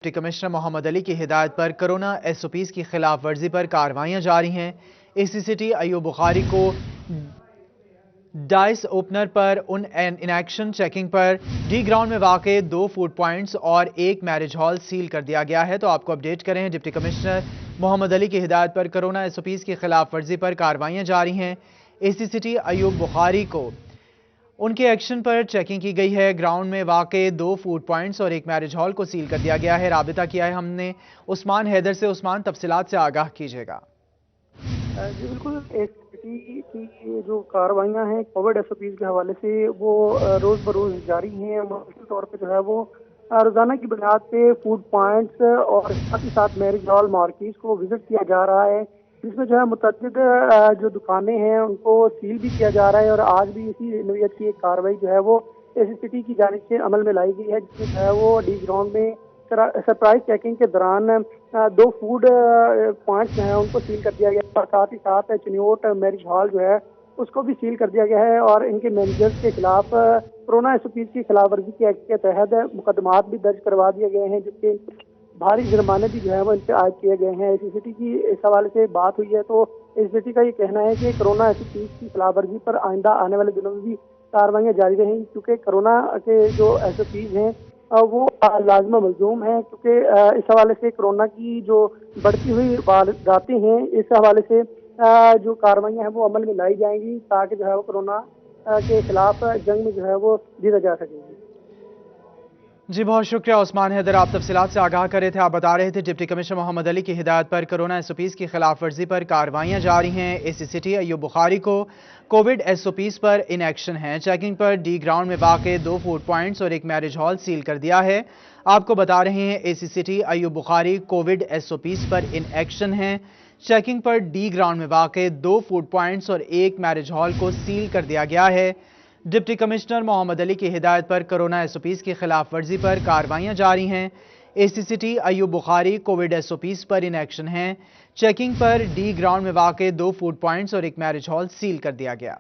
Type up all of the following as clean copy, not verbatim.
Deputy commissioner محمد علی کی ہدایت پر کرونا ایس او پیز کی خلاف ورزی پر کارروائیاں جاری ہیں۔ A C city Ayub Bukhari کو ڈائس اوپنر پر ان ایکشن چیکنگ پر ڈی گراؤنڈ میں واقع 2 فوڈ پوائنٹس اور 1 میرج ہال سیل کر دیا گیا ہے۔ تو آپ کو اپڈیٹ کریں، ڈپٹی کمشنر محمد علی کی ہدایت پر کرونا ایس او پیز کی خلاف ورزی پر کارروائیاں جاری ہیں۔ A C city Ayub Bukhari کو ان کے ایکشن پر چیکنگ کی گئی ہے۔ گراؤنڈ میں واقع 2 فوڈ پوائنٹس اور 1 میرج ہال کو سیل کر دیا گیا ہے۔ رابطہ کیا ہے ہم نے عثمان حیدر سے۔ عثمان، تفصیلات سے آگاہ کیجیے گا۔ جی بالکل، ایس ٹی کی جو کارروائیاں ہیں کووڈ ایس او پیز کے حوالے سے وہ روز بروز جاری ہیں۔ مسلسل طور پہ جو ہے وہ روزانہ کی بنیاد پہ فوڈ پوائنٹس اور ساتھ ہی ساتھ میرج ہال مارکیٹس کو وزٹ کیا جا رہا ہے، جس میں جو ہے متعدد جو دکانیں ہیں ان کو سیل بھی کیا جا رہا ہے۔ اور آج بھی اسی نوعیت کی ایک کارروائی جو ہے وہ اے سی سی ٹی کی جانب سے عمل میں لائی گئی ہے، جس میں جو ہے وہ ڈی گراؤنڈ میں سرپرائز چیکنگ کے دوران 2 فوڈ پوائنٹس جو ہیں ان کو سیل کر دیا گیا اور ساتھ ہی ساتھ چنیوٹ میرج ہال جو ہے اس کو بھی سیل کر دیا گیا ہے۔ اور ان کے مینیجرز کے خلاف کرونا ایس او پیز کی خلاف ورزی کے ایکٹ کے تحت مقدمات بھی درج کروا دیے گئے ہیں، جس کے بھاری جرمانے بھی جو ہے وہ ان پہ عائد کیے گئے ہیں۔ اے سی سی ٹی کی اس حوالے سے بات ہوئی ہے تو اے سی سی ٹی کا یہ کہنا ہے کہ کرونا ایس او پیز کی خلاف ورزی پر آئندہ آنے والے دنوں میں بھی کارروائیاں جاری رہیں، کیونکہ کرونا کے جو ایس او پیز ہیں وہ لازم و ملزوم ہیں، کیونکہ اس حوالے سے کرونا کی جو بڑھتی ہوئی وارداتیں ہیں اس حوالے سے جو کارروائیاں ہیں وہ عمل میں لائی جائیں گی تاکہ جو ہے وہ کرونا کے خلاف جنگ میں جو ہے وہ جیتا جا سکے گی۔ جی بہت شکریہ عثمان حیدر، آپ تفصیلات سے آگاہ کر رہے تھے۔ آپ بتا رہے تھے ڈپٹی کمشنر محمد علی کی ہدایت پر کرونا ایس او پیز کی خلاف ورزی پر کارروائیاں جاری ہیں۔ A C city Ayub Bukhari کو کووڈ ایس او پیز پر ان ایکشن ہیں۔ چیکنگ پر ڈی گراؤنڈ میں واقع 2 فوڈ پوائنٹس اور 1 میرج ہال سیل کر دیا ہے۔ آپ کو بتا رہے ہیں A C city Ayub Bukhari covid S O Ps پر ان ایکشن ہیں۔ چیکنگ پر ڈی گراؤنڈ میں واقع 2 فوڈ پوائنٹس اور 1 میرج ہال کو سیل کر دیا گیا ہے۔ ڈپٹی کمشنر محمد علی کی ہدایت پر کرونا ایس او پیز کی خلاف ورزی پر کارروائیاں جاری ہیں۔ A C city Ayub Bukhari covid S O Ps پر ان ایکشن ہیں۔ چیکنگ پر ڈی گراؤنڈ میں واقع 2 فوڈ پوائنٹس اور 1 میرج ہال سیل کر دیا گیا۔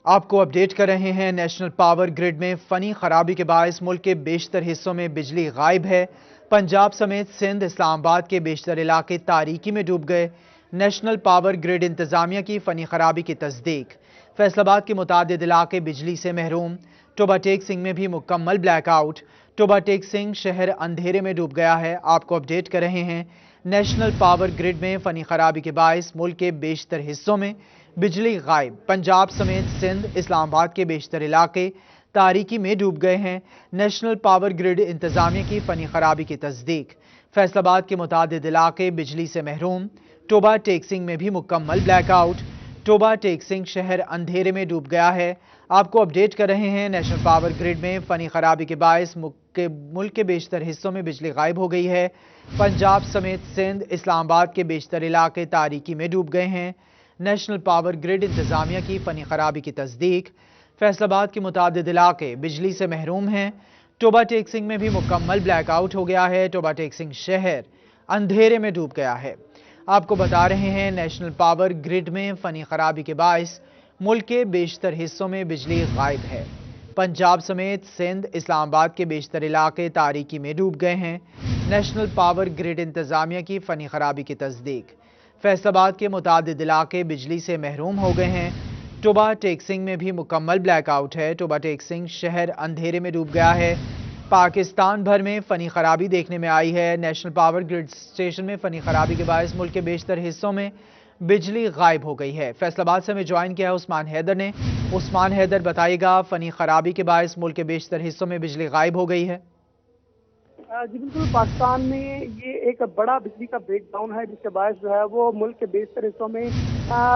آپ کو اپڈیٹ کر رہے ہیں، نیشنل پاور گریڈ میں فنی خرابی کے باعث ملک کے بیشتر حصوں میں بجلی غائب ہے۔ پنجاب سمیت سندھ، اسلام آباد کے بیشتر علاقے تاریکی میں ڈوب گئے۔ نیشنل پاور گریڈ انتظامیہ کی فنی خرابی کی تصدیق۔ فیصل آباد کے متعدد علاقے بجلی سے محروم۔ ٹوبہ ٹیک سنگھ میں بھی مکمل بلیک آؤٹ۔ ٹوبہ ٹیک سنگھ شہر اندھیرے میں ڈوب گیا ہے۔ آپ کو اپڈیٹ کر رہے ہیں، نیشنل پاور گریڈ میں فنی خرابی کے باعث ملک کے بیشتر حصوں میں بجلی غائب۔ پنجاب سمیت سندھ، اسلام آباد کے بیشتر علاقے تاریکی میں ڈوب گئے ہیں۔ نیشنل پاور گریڈ انتظامیہ کی فنی خرابی کی تصدیق۔ فیصل آباد کے متعدد علاقے بجلی سے محروم۔ ٹوبہ ٹیک سنگھ میں بھی مکمل بلیک آؤٹ۔ ٹوبہ ٹیک سنگھ شہر اندھیرے میں ڈوب گیا ہے۔ آپ کو اپڈیٹ کر رہے ہیں، نیشنل پاور گریڈ میں فنی خرابی کے باعث ملک کے بیشتر حصوں میں بجلی غائب ہو گئی ہے۔ پنجاب سمیت سندھ، اسلام آباد کے بیشتر علاقے تاریکی میں ڈوب گئے ہیں۔ نیشنل پاور گریڈ انتظامیہ کی فنی خرابی کی تصدیق۔ فیصل آباد کے متعدد علاقے بجلی سے محروم ہیں۔ ٹوبہ ٹیک سنگھ میں بھی مکمل بلیک آؤٹ ہو گیا ہے۔ ٹوبہ ٹیک سنگھ شہر اندھیرے میں ڈوب گیا ہے۔ آپ کو بتا رہے ہیں، نیشنل پاور گریڈ میں فنی خرابی کے باعث ملک کے بیشتر حصوں میں بجلی غائب ہے۔ پنجاب سمیت سندھ، اسلام آباد کے بیشتر علاقے تاریکی میں ڈوب گئے ہیں۔ نیشنل پاور گریڈ انتظامیہ کی فنی خرابی کی تصدیق۔ فیصل آباد کے متعدد علاقے بجلی سے محروم ہو گئے ہیں۔ ٹوبہ ٹیک سنگھ میں بھی مکمل بلیک آؤٹ ہے۔ ٹوبہ ٹیک سنگھ شہر اندھیرے میں ڈوب گیا ہے۔ پاکستان بھر میں فنی خرابی دیکھنے میں آئی ہے۔ نیشنل پاور گریڈ اسٹیشن میں فنی خرابی کے باعث ملک کے بیشتر حصوں میں بجلی غائب ہو گئی ہے۔ فیصل آباد سے ہمیں جوائن کیا ہے عثمان حیدر نے۔ عثمان حیدر، بتائیے گا، فنی خرابی کے باعث ملک کے بیشتر حصوں میں بجلی غائب ہو گئی ہے۔ جی بالکل، پاکستان میں یہ ایک بڑا بجلی کا بریک ڈاؤن ہے، جس کے باعث جو ہے وہ ملک کے بیشتر حصوں میں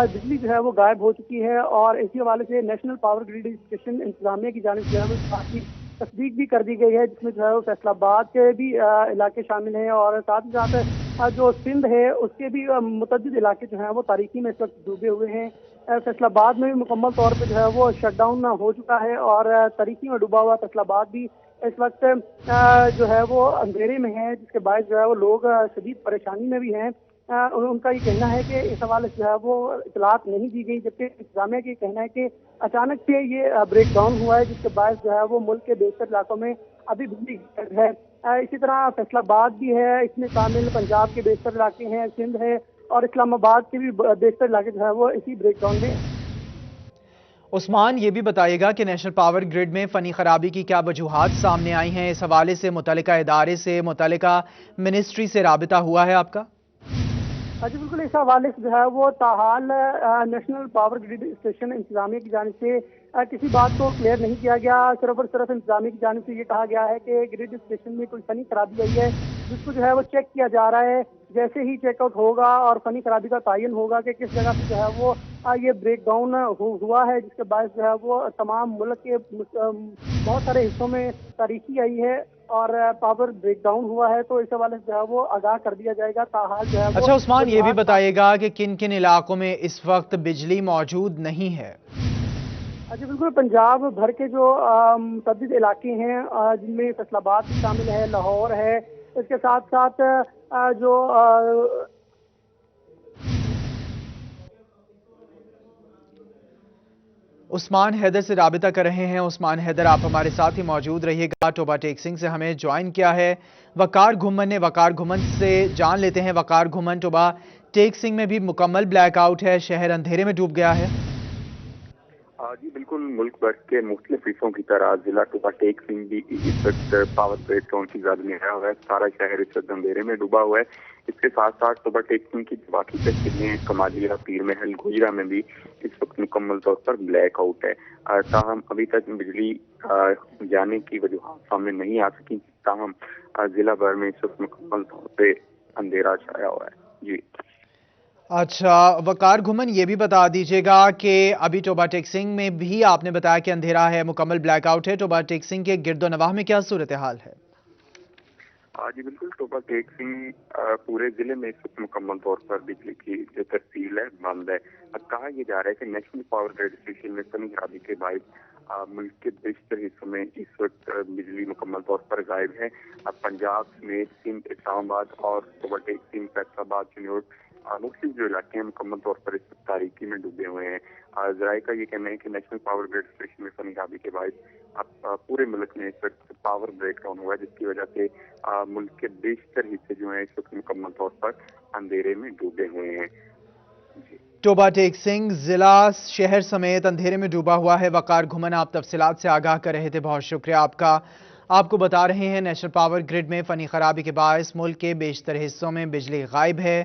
بجلی جو ہے وہ غائب ہو چکی ہے۔ اور اسی حوالے سے نیشنل پاور گریڈ اسٹیشن انتظامیہ کی جانب سے اس بات کی تصدیق بھی کر دی گئی ہے، جس میں جو ہے وہ فیصل آباد کے بھی علاقے شامل ہیں اور ساتھ ہی ساتھ جو سندھ ہے اس کے بھی متعدد علاقے جو ہیں وہ تاریکی میں اس وقت ڈوبے ہوئے ہیں۔ فیصل آباد میں بھی مکمل طور پہ جو ہے وہ شٹ ڈاؤن ہو چکا ہے اور تاریکی میں ڈوبا ہوا فیصل آباد بھی इस वक्त जो है वो अंधेरे में है, जिसके बायस जो है वो लोग शदीद परेशानी में भी हैं। उनका ये कहना है कि इस हवाले से जो है वो इतलात नहीं दी गई, जबकि इंतजामिया का कहना है कि अचानक से ये ब्रेक डाउन हुआ है, जिसके बायस जो है वो मुल्क के बेशतर इलाकों में अभी बिजली है। इसी तरह फैसलाबाद भी है, इसमें शामिल पंजाब के बेशतर इलाके हैं, सिंध है और इस्लामाबाद के भी बेशतर इलाके जो है वो इसी ब्रेक डाउन में। उस्मान, ये भी बताइएगा कि नेशनल पावर ग्रिड में फनी खराबी की क्या वजूहात सामने आई हैं? इस हवाले से मुतल्लिका इदारे से, मुतल्लिका मिनिस्ट्री से राबिता हुआ है आपका? जी बिल्कुल, इस हवाले से जो है वो ताहाल नेशनल पावर ग्रिड स्टेशन इंतजामिया की जानिब से किसी बात को क्लियर नहीं किया गया। सिर्फ और सिर्फ इंतजामिया की जानिब से ये कहा गया है कि ग्रिड स्टेशन में कोई फनी खराबी आई है, जिसको जो है वो चेक किया जा रहा है। जैसे ही चेकआउट होगा और फनी खराबी का तयन होगा कि किस जगह से जो है वो ये ब्रेक डाउन हुआ है, जिसके बायस जो है वो तमाम मुल्क के बहुत सारे हिस्सों में तारीखी आई है और पावर ब्रेक डाउन हुआ है, तो इस हवाले से जो है वो आगाह कर दिया जाएगा। ताहाल जो है वो अच्छा उस्मान, ये भी बताइएगा कि किन किन इलाकों में इस वक्त बिजली मौजूद नहीं है? जी बिल्कुल, पंजाब भर के जो मुतअद्दिद इलाके हैं, जिनमें फैसलाबाद भी शामिल है, लाहौर है, इसके साथ साथ जो उस्मान हैदर से राबिता कर रहे हैं। उस्मान हैदर, आप हमारे साथ ही मौजूद रहिएगा। टोबा टेक सिंह से हमें ज्वाइन किया है वकार घुमन ने। वकार घुमन से जान लेते हैं। वकार घुमन, टोबा टेक सिंह में भी मुकम्मल ब्लैकआउट है, शहर अंधेरे में डूब गया है। जी बिल्कुल, मुल्क भर के मुख्तलिफ हिस्सों की तरह जिला टोबा टेक सिंह भी इस वक्त पावर ब्रेक डाउन की जद में आया हुआ है। सारा शहर इस वक्त अंधेरे में डूबा हुआ है। इसके साथ साथ टोबा टेक सिंह की बाकी तहसीलें कमालिया, पीर महल, गोजरा में भी इस वक्त मुकम्मल तौर पर ब्लैक आउट है। ताहम अभी तक बिजली जाने की वजूहात सामने नहीं आ सकी। ताहम जिला भर में इस वक्त मुकम्मल तौर पर अंधेरा छाया हुआ है। जी अच्छा वकार घुमन, ये भी बता दीजिएगा कि अभी टोबा टेक सिंह में भी आपने बताया कि अंधेरा है, मुकम्मल ब्लैकआउट है। टोबा टेक सिंह के गिरदोनवाह में क्या सूरत हाल है? जी बिल्कुल, टोबा टेक सिंह पूरे जिले में इस वक्त मुकम्मल तौर पर बिजली की जो तफसील है बंद है। कहा यह जा रहा है कि नेशनल पावर ग्रिड स्टेशन में फनी खराबी के बायस मुल्क के बेशतर हिस्सों में इस वक्त बिजली मुकम्मल तौर पर गायब है। पंजाब समेत सिंध, इस्लामाबाद और टोबा टेक सिंह, फैसलाबाद, चिन्नौर मुख्तलिफ जो इलाके हैं मुकम्मल तौर पर इस तारीकी में डूबे हुए हैं। जराये का ये कहना है कि नेशनल पावर ग्रिड स्टेशन में फनी खराबी के बायस पूरे मुल्क में इस वक्त पावर ब्रेक डाउन हुआ है, जिसकी वजह से मुल्क के बेशतर हिस्से जो हैं इस वक्त मुकम्मल तौर पर अंधेरे में डूबे हुए हैं। टोबा टेक सिंह जिला शहर समेत अंधेरे में डूबा हुआ है। वकार घुमन, आप तफसीलात से आगाह कर रहे थे, बहुत शुक्रिया आपका। आपको बता रहे हैं नेशनल पावर ग्रिड में फनी खराबी के बायस मुल्क के बेशतर हिस्सों में बिजली गायब है।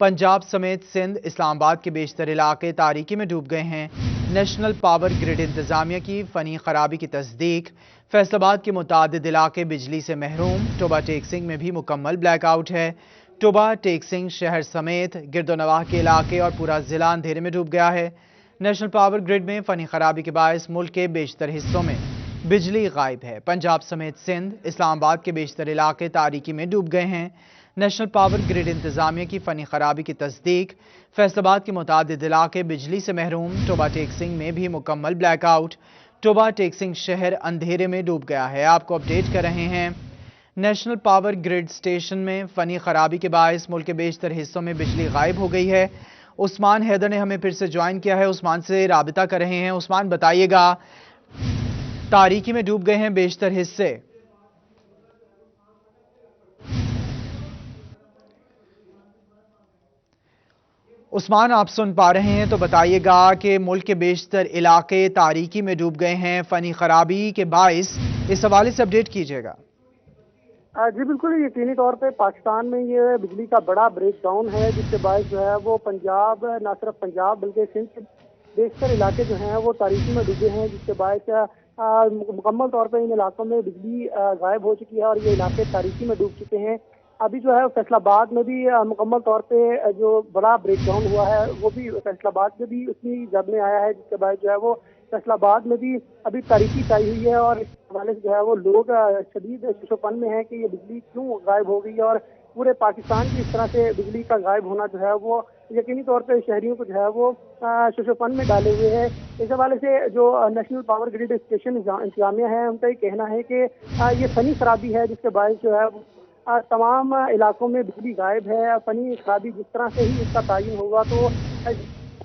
पंजाब समेत सिंध, इस्लामाबाद के बेशतर इलाके तारीकी में डूब गए हैं। नेशनल पावर ग्रिड इंतजामिया की फनी खराबी की तस्दीक। फैसलाबाद के मुतादिद इलाके बिजली से महरूम। टोबा टेक सिंह में भी मुकम्मल ब्लैकआउट है। टोबा टेक सिंह शहर समेत गिरदोनवाह के इलाके और पूरा जिला अंधेरे में डूब गया है। नेशनल पावर ग्रिड में फनी खराबी के बायस मुल्क के बेशतर हिस्सों में बिजली गायब है। पंजाब समेत सिंध, इस्लामाबाद के बेशतर इलाके तारीकी में डूब गए हैं। नेशनल पावर ग्रिड इंतजामिया की फनी खराबी की तस्दीक। फैसलाबाद के मुतादिद इलाके बिजली से महरूम। टोबा टेक सिंह में भी मुकम्मल ब्लैकआउट। टोबा टेक सिंह शहर अंधेरे में डूब गया है। आपको अपडेट कर रहे हैं नेशनल पावर ग्रिड स्टेशन में फनी खराबी के बायस मुल्क के बेशतर हिस्सों में बिजली गायब हो गई है। उस्मान हैदर ने हमें फिर से ज्वाइन किया है। उस्मान से राबिता कर रहे हैं। उस्मान, बताइएगा, तारीकी में डूब गए हैं बेशतर हिस्से। उस्मान, आप सुन पा रहे हैं तो बताइएगा कि मुल्क के बेशतर इलाके तारीकी में डूब गए हैं फनी खराबी के बायस, इस हवाले से अपडेट कीजिएगा। जी बिल्कुल, यकीनी तौर पे पाकिस्तान में ये बिजली का बड़ा ब्रेक डाउन है, जिसके बायस जो है वो पंजाब, न सिर्फ पंजाब बल्कि सिंध के बेशतर इलाके जो हैं वो तारीकी में डूबे हैं, जिसके बायस मुकम्मल तौर पे इन इलाकों में बिजली गायब हो चुकी है और ये इलाके तारीकी में डूब चुके हैं। अभी जो है फैसलाबाद में भी मुकम्मल तौर पे जो बड़ा ब्रेक डाउन हुआ है वो भी फैसलाबाद में भी उतनी जद में आया है, जिसके बाद जो है वो फैसलाबाद में भी अभी तारीकी छाई हुई है और इस हवाले से जो है वो लोग शदीद शिशोपन में है कि ये बिजली क्यों गायब हो गई है और पूरे पाकिस्तान की इस तरह से बिजली का गायब होना जो है वो यकीनी तौर पर शहरियों को जो है वो शोशोफन में डाले हुए है। इस हवाले से जो नेशनल पावर ग्रिड स्टेशन इंतजामिया है, उनका ये कहना है कि ये फनी खराबी है, जिसके बायस जो है तमाम इलाकों में बिजली गायब है। फनी खराबी जिस तरह से ही इसका तयन होगा तो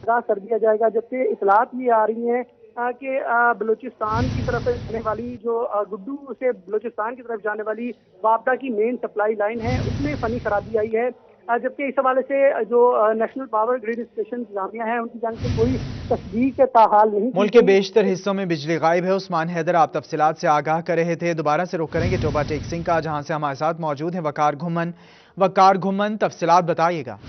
कर दिया जाएगा। जबकि इतलात ये आ रही हैं कि बलूचिस्तान की तरफ जाने वाली जो गुड्डू से बलूचिस्तान की तरफ जाने वाली वापडा की मेन सप्लाई लाइन है, उसमें फनी खराबी आई है। जबकि इस हवाले से जो नेशनल पावर ग्रिड स्टेशन इंतजामिया है, उनकी जानिब से कोई तस्दीक ताहाल नहीं। मुल्क के बेशतर हिस्सों में बिजली गायब है। उस्मान हैदर आप तफसीलात से आगाह कर रहे थे। दोबारा से रुख करेंगे टोबा टेक सिंह का, जहां से हमारे साथ मौजूद है वकार घुमन। वकार घुमन, तफसीलात बताइएगा।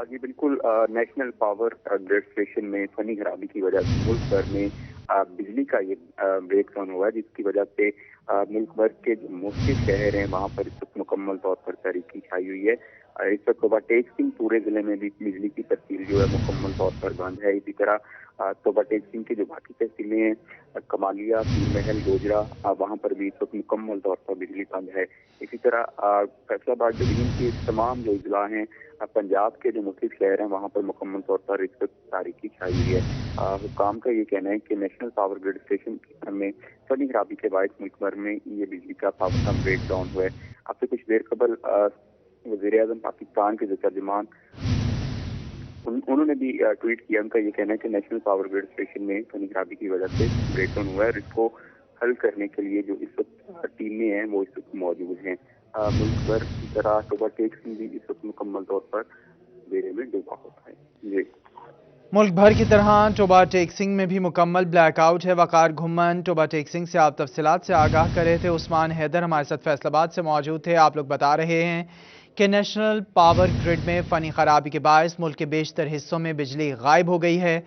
जी बिल्कुल, नेशनल पावर ग्रिड स्टेशन में फनी खराबी की वजह से मुल्क भर में बिजली का ये ब्रेक डाउन हुआ है, जिसकी वजह से मुल्क भर के जो मुख्य शहर हैं वहाँ पर इस वक्त मुकम्मल तौर पर तारीकी छाई हुई है। इस वक्त तोबा टेक सिंह पूरे जिले में भी बिजली की तफसील जो है मुकम्मल तौर पर बंद है। इसी तरह तोबा टेक सिंह की जो बाकी तहसीलें हैं, कमालिया, पीर महल, गोजरा, वहाँ पर भी इस वक्त मुकम्मल तौर पर बिजली बंद है। इसी तरह फैसलाबाद डिवीजन के तमाम जो अजला हैं, पंजाब के जो मुख्य शहर हैं, वहाँ पर मुकम्मल तौर पर इस वक्त तारीकी छाई हुई है। हुकाम का ये कहना है कि नेशनल पावर ग्रिड स्टेशन में फनी खराबी के बायस मुल्क भर में ये बिजली का पावर कम ब्रेक डाउन हुआ है। आपसे कुछ देर कबल वज़ीर-ए-आज़म पाकिस्तान के जो तर्जुमान उन्होंने भी ट्वीट किया। उनका ये कहना है कि नेशनल पावर ग्रिड स्टेशन में फनी खराबी की वजह से ब्रेक डाउन हुआ है और इसको हल करने के लिए जो इस वक्त टीमें हैं वो इस वक्त मौजूद हैं। मुल्क भर की तरह टोबा टेक सिंह भी इस वक्त मुकम्मल तौर पर अंधेरे में डूबा होता है। जी, मुल्क भर की तरह टोबा टेक सिंह में भी मुकम्मल ब्लैकआउट है। वकार घुमन, टोबा टेक सिंह से आप तफसीलात से आगाह कर रहे थे। उस्मान हैदर हमारे साथ फैसलाबाद से मौजूद थे। आप लोग बता रहे हैं कि नेशनल पावर ग्रिड में फनी खराबी के बायस मुल्क के बेशतर हिस्सों में बिजली गायब हो गई है।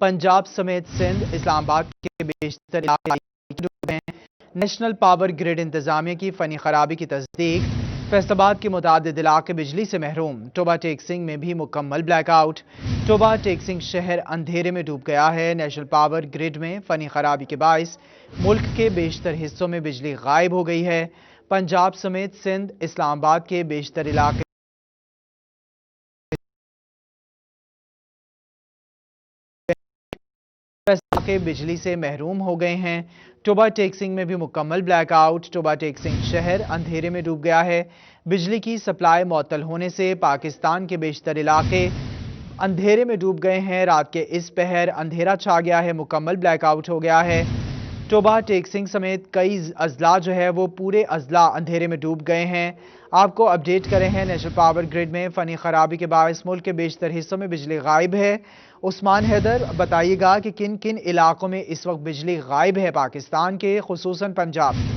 पंजाब समेत सिंध, इस्लामाबाद के बेशतर इलाके डूबे हैं। नेशनल पावर ग्रिड इंतजामिया की फनी खराबी की तस्दीक, फैसलाबाद के मुतादिद इलाके बिजली से महरूम। टोबा टेक सिंह में भी मुकम्मल ब्लैकआउट। टोबा टेक सिंह शहर अंधेरे में डूब गया है। नेशनल पावर ग्रिड में फनी खराबी के बायस मुल्क के बेशतर हिस्सों में बिजली गायब हो गई है। पंजाब समेत सिंध, इस्लामाबाद के बेशतर इलाके बिजली से महरूम हो गए हैं। टोबा टेक सिंह में भी मुकम्मल ब्लैकआउट। टोबा टेक सिंह शहर अंधेरे में डूब गया है। बिजली की सप्लाई मुअत्तल होने से पाकिस्तान के बेशतर इलाके अंधेरे में डूब गए हैं। रात के इस पहर अंधेरा छा गया है, मुकम्मल ब्लैकआउट हो गया है। टोबा टेक सिंह समेत कई अजला जो है वो पूरे अजला अंधेरे में डूब गए हैं। आपको अपडेट करें हैं, नेशनल पावर ग्रिड में फनी खराबी के बायस मुल्क के बेशतर हिस्सों में बिजली गायब है। उस्मान हैदर, बताइएगा कि किन किन इलाकों में इस वक्त बिजली गायब है पाकिस्तान के, खुसूसन पंजाब के?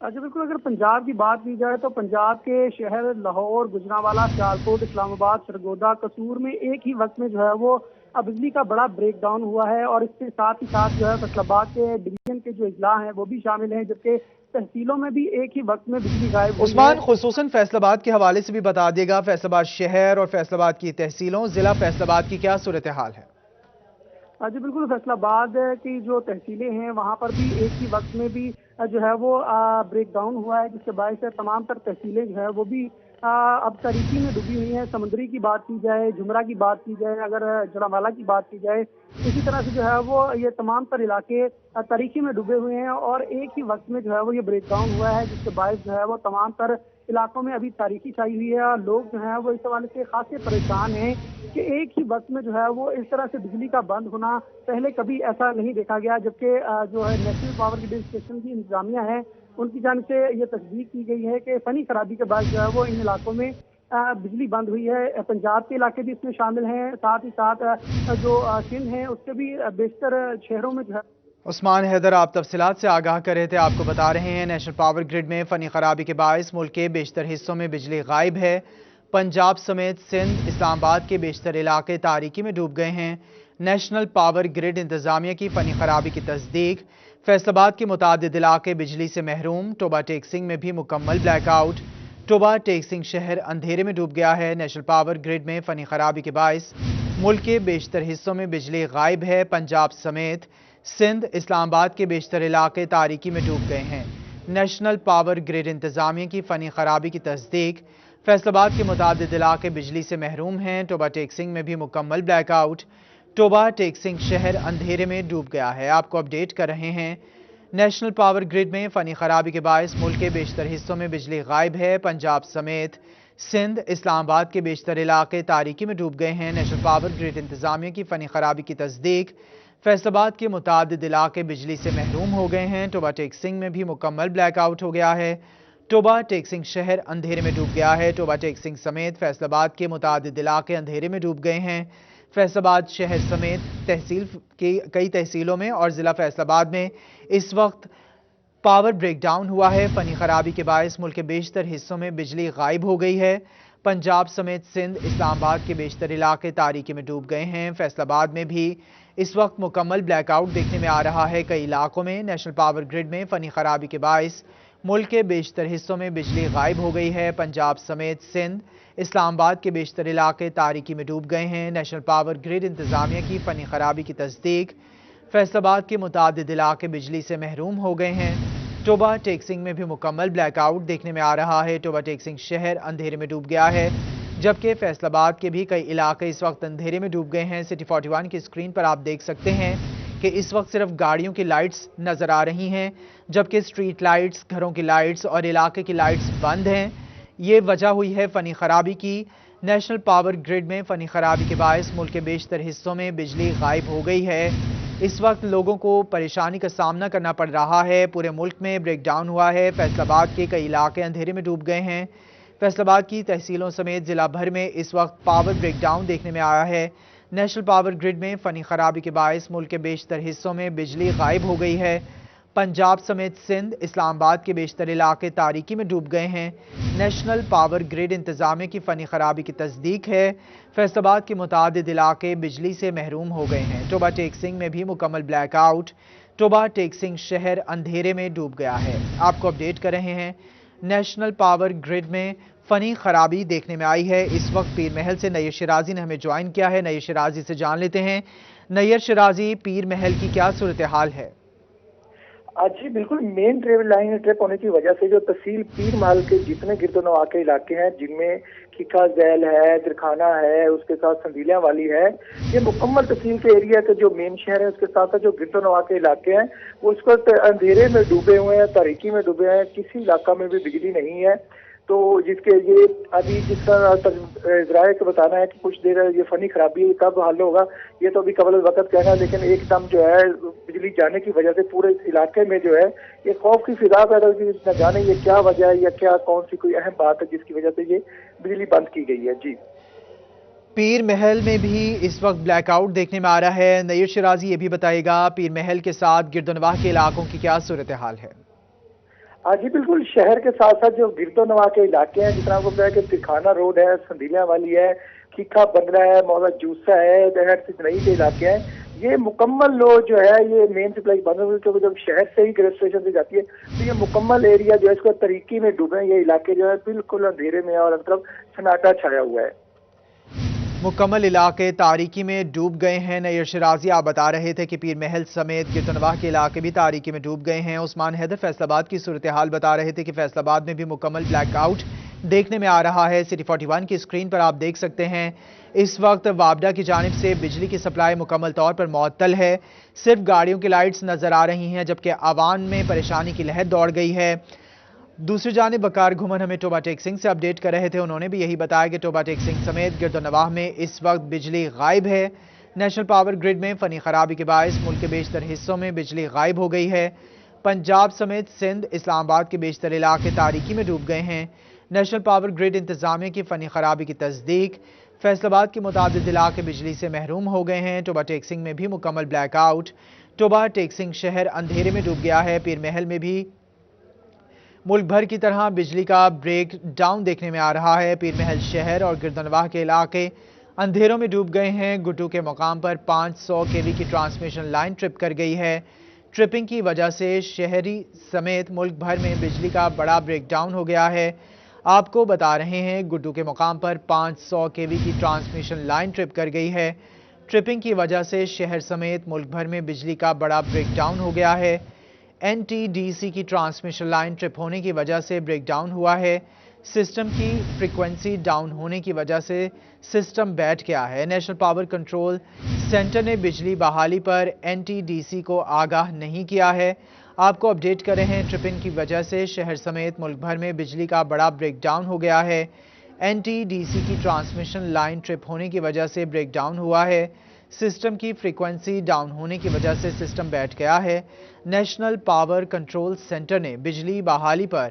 अच्छा, बिल्कुल, अगर पंजाब की बात की जाए तो पंजाब के शहर लाहौर, गुजरांवाला, सियालकोट, इस्लामाबाद, सरगोदा, कसूर में एक ही वक्त में जो है वो बिजली का बड़ा ब्रेक डाउन हुआ है। और इसके साथ ही साथ जो है फैसलाबाद के डिवीजन के जो इजला हैं वो भी शामिल हैं, जबकि तहसीलों में भी एक ही वक्त में बिजली गायब हुई है। उस्मान, खुसूसन फैसलाबाद के हवाले से भी बता देगा, फैसलाबाद शहर और फैसलाबाद की तहसीलों, जिला फैसलाबाद की क्या सूरत हाल है? जी बिल्कुल, फैसलाबाद की जो तहसीलें हैं वहाँ पर भी एक ही वक्त में भी जो है वो ब्रेक डाउन हुआ है, जिसके बायस तमाम तर तहसीलें जो है वो भी अब तारीकी में डूबी हुई हैं। समंदरी की बात की जाए, झुमरा की बात की जाए, अगर जड़ावाला की बात की जाए, इसी तरह से जो है वो ये तमाम तर इलाके तारीकी में डूबे हुए हैं और एक ही वक्त में जो है वो ये ब्रेक डाउन हुआ है, जिसके बायस जो है वो तमाम तर इलाकों में अभी तारीकी छाई हुई है। और लोग जो है वो इस हवाले से खासे परेशान हैं कि एक ही वक्त में जो है वो इस तरह से बिजली का बंद होना पहले कभी ऐसा नहीं देखा गया। जबकि जो है नेशनल पावर ग्रिड स्टेशन की इंतजामिया है, उनकी जानिब से ये तस्दीक की गई है कि फनी खराबी के बाद जो है वो इन इलाकों में बिजली बंद हुई है। पंजाब के इलाके भी इसमें शामिल हैं, साथ ही साथ जो सिंध है उसके भी बेशतर शहरों में जो है। उस्मान हैदर, आप तफसीलात से आगाह कर रहे थे। आपको बता रहे हैं, नेशनल पावर ग्रिड में फनी खराबी के बायस मुल्क के बेशतर हिस्सों में बिजली गायब है। पंजाब समेत सिंध, इस्लामाबाद के बेशतर इलाके तारीकी में डूब गए हैं। नेशनल पावर ग्रिड इंतजामिया की फनी खराबी की तस्दीक, फैसलाबाद के मुतादिद इलाके बिजली से महरूम। टोबा टेक सिंह में भी मुकम्मल ब्लैकआउट। टोबा टेक सिंह शहर अंधेरे में डूब गया है। नेशनल पावर ग्रिड में फनी खराबी के बायस मुल्क के बेशतर हिस्सों में बिजली गायब है। पंजाब समेत सिंध, इस्लामाबाद के बेशतर इलाके तारीकी में डूब गए हैं। नेशनल पावर ग्रिड इंतजामिया की फनी खराबी की तस्दीक, فیصل آباد کے متعدد علاقے بجلی سے محروم ہیں۔ ٹوبہ ٹیک سنگھ میں بھی مکمل بلیک آؤٹ۔ ٹوبہ ٹیک سنگھ شہر اندھیرے میں ڈوب گیا ہے۔ آپ کو اپڈیٹ کر رہے ہیں۔ نیشنل پاور گرڈ میں فنی خرابی کے باعث ملک کے بیشتر حصوں میں بجلی غائب ہے۔ پنجاب سمیت سندھ، اسلام آباد کے بیشتر علاقے تاریکی میں ڈوب گئے ہیں۔ نیشنل پاور گرڈ انتظامیہ کی فنی خرابی کی تصدیق۔ فیصل آباد کے متعدد علاقے بجلی سے محروم ہو گئے ہیں۔ ٹوبہ ٹیک سنگھ میں بھی مکمل بلیک آؤٹ ہو گیا ہے۔ ٹوبہ ٹیک سنگھ شہر اندھیرے میں ڈوب گیا ہے۔ ٹوبہ ٹیک سنگھ سمیت فیصل آباد کے متعدد علاقے اندھیرے میں ڈوب گئے ہیں۔ فیصل آباد شہر سمیت تحصیل کی کئی تحصیلوں میں اور ضلع فیصل آباد میں اس وقت پاور بریک ڈاؤن ہوا ہے۔ فنی خرابی کے باعث ملک کے بیشتر حصوں میں بجلی غائب ہو گئی ہے۔ پنجاب سمیت سندھ، اسلام آباد کے بیشتر علاقے تاریکی میں ڈوب گئے ہیں۔ فیصل آباد میں بھی اس وقت مکمل بلیک آؤٹ دیکھنے میں آ رہا ہے۔ کئی علاقوں میں نیشنل پاور گرڈ میں فنی خرابی کے باعث ملک کے بیشتر حصوں میں بجلی غائب ہو گئی ہے۔ پنجاب سمیت سندھ، اسلام آباد کے بیشتر علاقے تاریکی میں ڈوب گئے ہیں۔ نیشنل پاور گرڈ انتظامیہ کی فنی خرابی کی تصدیق۔ فیصل آباد کے متعدد علاقے بجلی سے محروم ہو گئے ہیں۔ ٹوبہ ٹیک سنگھ میں بھی مکمل بلیک آؤٹ دیکھنے میں آ رہا ہے۔ ٹوبہ ٹیک سنگھ شہر اندھیرے میں ڈوب گیا ہے، جبکہ فیصل آباد کے بھی کئی علاقے اس وقت اندھیرے میں ڈوب گئے ہیں۔ سٹی 41 کی اسکرین پر آپ دیکھ سکتے ہیں کہ اس وقت صرف گاڑیوں کی لائٹس نظر آ رہی ہیں، جبکہ اسٹریٹ لائٹس، گھروں کی لائٹس اور علاقے کی لائٹس بند ہیں۔ یہ وجہ ہوئی ہے فنی خرابی کی۔ نیشنل پاور گرڈ میں فنی خرابی کے باعث ملک کے بیشتر حصوں میں بجلی غائب ہو گئی ہے۔ اس وقت لوگوں کو پریشانی کا سامنا کرنا پڑ رہا ہے۔ پورے ملک میں بریک ڈاؤن ہوا ہے۔ فیصل آباد کے کئی علاقے اندھیرے میں ڈوب گئے ہیں۔ فیصل آباد کی تحصیلوں سمیت ضلع بھر میں اس وقت پاور بریک ڈاؤن دیکھنے میں آیا ہے۔ نیشنل پاور گرڈ میں فنی خرابی کے باعث ملک کے بیشتر حصوں میں بجلی غائب ہو گئی ہے۔ پنجاب سمیت سندھ، اسلام آباد کے بیشتر علاقے تاریکی میں ڈوب گئے ہیں۔ نیشنل پاور گرڈ انتظامیہ کی فنی خرابی کی تصدیق ہے۔ فیصل آباد کے متعدد علاقے بجلی سے محروم ہو گئے ہیں۔ ٹوبہ ٹیک سنگھ میں بھی مکمل بلیک آؤٹ۔ ٹوبہ ٹیک سنگھ شہر اندھیرے میں ڈوب گیا ہے۔ آپ کو اپڈیٹ کر رہے ہیں۔ نیشنل پاور گرڈ میں فنی خرابی دیکھنے میں آئی ہے۔ اس وقت پیر محل سے نیر شرازی نے ہمیں جوائن کیا ہے۔ نیر شرازی سے جان لیتے ہیں۔ نیر شرازی، پیر محل کی کیا صورتحال ہے؟ جی بالکل، مین لائن ٹرپ ہونے کی وجہ سے جو تحصیل پیر محل کے جتنے گرد و نواح کے علاقے ہیں، جن میں کھکا ذیل ہے، درخانہ ہے، اس کے ساتھ سندیلیاں والی ہے، یہ مکمل تحصیل کے ایریا کے جو مین شہر ہے اس کے ساتھ جو گرد و نواح کے علاقے ہیں وہ اس وقت اندھیرے میں ڈوبے ہوئے ہیں، تاریکی میں ڈوبے ہیں۔ کسی علاقہ میں بھی بجلی نہیں ہے، تو جس کے یہ ابھی جس کا ذرائع کو بتانا ہے کہ کچھ دیر یہ فنی خرابی کب حل ہوگا، یہ تو ابھی قبل الوقت کہنا ہے، لیکن ایک دم جو ہے بجلی جانے کی وجہ سے پورے علاقے میں جو ہے یہ خوف کی فضا پیدا ہوئی، نہ جانے یہ کیا وجہ ہے یا کیا کون سی کوئی اہم بات ہے جس کی وجہ سے یہ بجلی بند کی گئی ہے۔ جی پیر محل میں بھی اس وقت بلیک آؤٹ دیکھنے میں آ رہا ہے۔ نیر شرازی یہ بھی بتائے گا پیر محل کے ساتھ گرد و نواح کے علاقوں کی کیا صورتحال ہے؟ جی بالکل، شہر کے ساتھ ساتھ جو گرد و نواح کے علاقے ہیں، جتنا کو کہ ترکھانہ روڈ ہے، سندیلیاں والی ہے، کھیکا بندرا ہے، مولا جوسا ہے، نئی کے علاقے ہیں، یہ مکمل لو جو ہے یہ مین سپلائی بند ہوئی، کیونکہ جب شہر سے ہی گریس اسٹیشن سے جاتی ہے تو یہ مکمل ایریا جو ہے اس کو تاریکی میں ڈوبے ہیں۔ یہ علاقے جو ہے بالکل اندھیرے میں اور طرف سناٹا چھایا ہوا ہے۔ مکمل علاقے تاریکی میں ڈوب گئے ہیں۔ نیر شرازی آپ بتا رہے تھے کہ پیر محل سمیت گرد و نواح کے علاقے بھی تاریکی میں ڈوب گئے ہیں۔ عثمان حیدر فیصل آباد کی صورتحال بتا رہے تھے کہ فیصل آباد میں بھی مکمل بلیک آؤٹ دیکھنے میں آ رہا ہے۔ سٹی 41 کی اسکرین پر آپ دیکھ سکتے ہیں اس وقت وابڈا کی جانب سے بجلی کی سپلائی مکمل طور پر معطل ہے۔ صرف گاڑیوں کی لائٹس نظر آ رہی ہیں، جبکہ عوام میں پریشانی کی لہر دوڑ گئی ہے۔ دوسری جانب بکار گھمن ہمیں ٹوبہ ٹیک سنگھ سے اپڈیٹ کر رہے تھے، انہوں نے بھی یہی بتایا کہ ٹوبہ ٹیک سنگھ سمیت گرد و نواح میں اس وقت بجلی غائب ہے۔ نیشنل پاور گرڈ میں فنی خرابی کے باعث ملک کے بیشتر حصوں میں بجلی غائب ہو گئی ہے۔ پنجاب سمیت سندھ، اسلام آباد کے بیشتر علاقے تاریکی میں ڈوب گئے ہیں۔ نیشنل پاور گرڈ انتظامیہ کی فنی خرابی کی تصدیق۔ فیصل آباد کے متعدد علاقے بجلی سے محروم ہو گئے ہیں۔ ٹوبہ ٹیک سنگھ میں بھی مکمل بلیک آؤٹ۔ ٹوبہ ٹیک سنگھ شہر اندھیرے میں ڈوب گیا ہے۔ پیر محل میں بھی ملک بھر کی طرح بجلی کا بریک ڈاؤن دیکھنے میں آ رہا ہے۔ پیر محل شہر اور گرد و نواح کے علاقے اندھیروں میں ڈوب گئے ہیں۔ گٹو کے مقام پر 500 kV کی ٹرانسمیشن لائن ٹرپ کر گئی ہے۔ ٹرپنگ کی وجہ سے شہری سمیت ملک بھر میں بجلی کا بڑا بریک ڈاؤن ہو گیا ہے۔ آپ کو بتا رہے ہیں گٹو کے مقام پر 500 kV کی ٹرانسمیشن لائن ٹرپ کر گئی ہے۔ ٹرپنگ کی وجہ سے شہر سمیت ملک بھر میں بجلی کا بڑا بریک ڈاؤن ہو گیا ہے۔ NTDC کی ٹرانسمیشن لائن ٹرپ ہونے کی وجہ سے بریک ڈاؤن ہوا ہے۔ سسٹم کی فریکوینسی ڈاؤن ہونے کی وجہ سے سسٹم بیٹھ گیا ہے۔ نیشنل پاور کنٹرول سینٹر نے بجلی بحالی پر NTDC کو آگاہ نہیں کیا ہے۔ آپ کو اپڈیٹ کر رہے ہیں، ٹرپنگ کی وجہ سے شہر سمیت ملک بھر میں بجلی کا بڑا بریک ڈاؤن ہو گیا ہے۔ NTDC کی ٹرانسمیشن لائن ٹرپ ہونے کی وجہ سے بریک ڈاؤن ہوا ہے۔ سسٹم کی فریکوینسی ڈاؤن ہونے کی وجہ سے سسٹم بیٹھ گیا ہے۔ نیشنل پاور کنٹرول سینٹر نے بجلی بحالی پر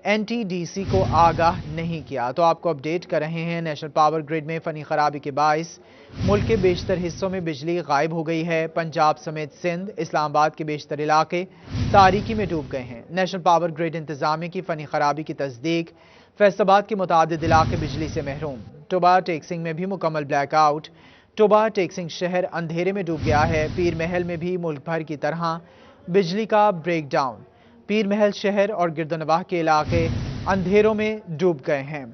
NTDC کو آگاہ نہیں کیا۔ تو آپ کو اپڈیٹ کر رہے ہیں، نیشنل پاور گرڈ میں فنی خرابی کے باعث ملک کے بیشتر حصوں میں بجلی غائب ہو گئی ہے۔ پنجاب سمیت سندھ، اسلام آباد کے بیشتر علاقے تاریکی میں ڈوب گئے ہیں۔ نیشنل پاور گرڈ انتظامیہ کی فنی خرابی کی تصدیق، فیصل آباد کے متعدد علاقے بجلی سے محروم۔ ٹوبا ٹیکسنگ میں بھی مکمل بلیک آؤٹ۔ ٹوبا ٹیکسنگ شہر اندھیرے میں ڈوب گیا ہے۔ پیر محل میں بھی ملک بھر کی طرح بجلی کا بریک ڈاؤن۔ پیر محل شہر اور گرد و نواح کے علاقے اندھیروں میں ڈوب گئے ہیں۔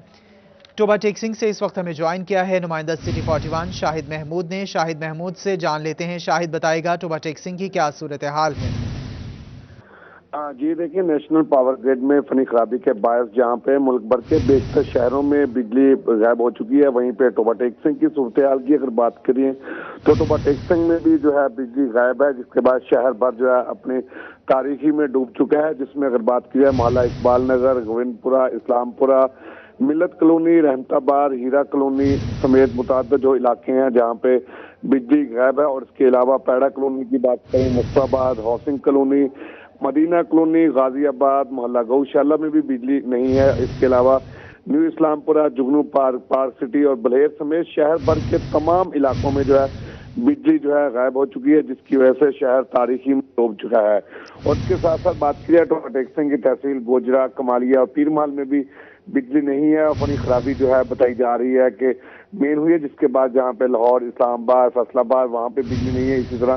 ٹوبا ٹیکسنگ سے اس وقت ہمیں جوائن کیا ہے نمائندہ سٹی 41 شاہد محمود نے۔ شاہد محمود سے جان لیتے ہیں، شاہد بتائے گا ٹوبا ٹیکسنگ کی کیا صورتحال ہے؟ جی دیکھیں، نیشنل پاور گرڈ میں فنی خرابی کے باعث جہاں پہ ملک بھر کے بیشتر شہروں میں بجلی غائب ہو چکی ہے، وہیں پہ ٹوبا ٹیکسنگ کی صورتحال کی اگر بات کریں تو ٹوبا ٹیکسنگ میں بھی جو ہے بجلی غائب ہے، جس کے بعد شہر بھر جو ہے اپنے تاریخی میں ڈوب چکا ہے، جس میں اگر بات کی جائے محلہ اقبال نگر، گووند پورہ، اسلام پورہ، ملت کالونی، رحمت آباد، ہیرا کالونی سمیت متعدد جو علاقے ہیں جہاں پہ بجلی غائب ہے۔ اور اس کے علاوہ پیڑا کالونی کی بات کریں، مصطفیٰ ہاؤسنگ کالونی، مدینہ کالونی، غازی آباد، محلہ گوشالہ میں بھی بجلی نہیں ہے۔ اس کے علاوہ نیو اسلام پورہ، جگنو پارک سٹی اور بلیر سمیت شہر بھر کے تمام علاقوں میں جو ہے بجلی جو ہے غائب ہو چکی ہے، جس کی وجہ سے شہر تاریخی میں ڈوب چکا ہے۔ اور اس کے ساتھ ساتھ بات کی جائے ٹوبا ٹیکسنگ کی تحصیل گوجرا، کمالیہ اور پیر محل میں بھی بجلی نہیں ہے۔ اور فنی خرابی جو ہے بتائی جا رہی ہے کہ مین ہوئی ہے، جس کے بعد جہاں پہ لاہور، اسلام آباد، فیصل آباد وہاں پہ بجلی نہیں ہے۔ اسی طرح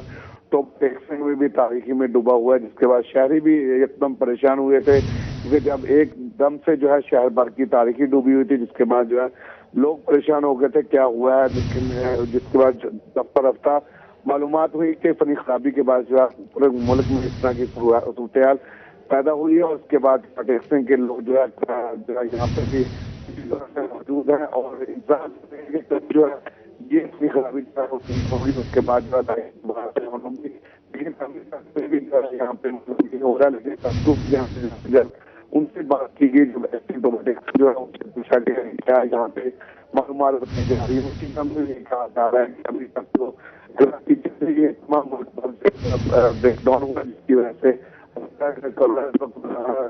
ٹوبا ٹیکسنگ میں بھی تاریخی میں ڈوبا ہوا ہے، جس کے بعد شہری بھی ایک دم پریشان ہوئے تھے، کیونکہ جب ایک دم سے جو ہے شہر بھر کی تاریخی ڈوبی ہوئی تھی، جس کے بعد جو ہے لوگ پریشان ہو گئے تھے کیا ہوا ہے، جس کے بعد رفتہ رفتہ معلومات ہوئی کہ فنی خرابی کے بعد جو ہے پورے ملک میں اس طرح کی صورتحال پیدا ہوئی ہے۔ اور اس کے بعد ٹیکسنگ کے لوگ جو ہے یہاں پہ بھی موجود ہیں اور جو ہے یہ فنی خرابی ہوئی، اس کے بعد جو ہے یہاں پہ ہو رہا ہے، ان سے بات کی گئی جو ہے پوچھا گیا کیا یہاں پہ معلومات بتائی جا رہی ہے، اسی کام میں یہ کہا جا رہا ہے کہ ابھی تک تو یہ تمام بریک ڈاؤن ہوا، جس کی وجہ سے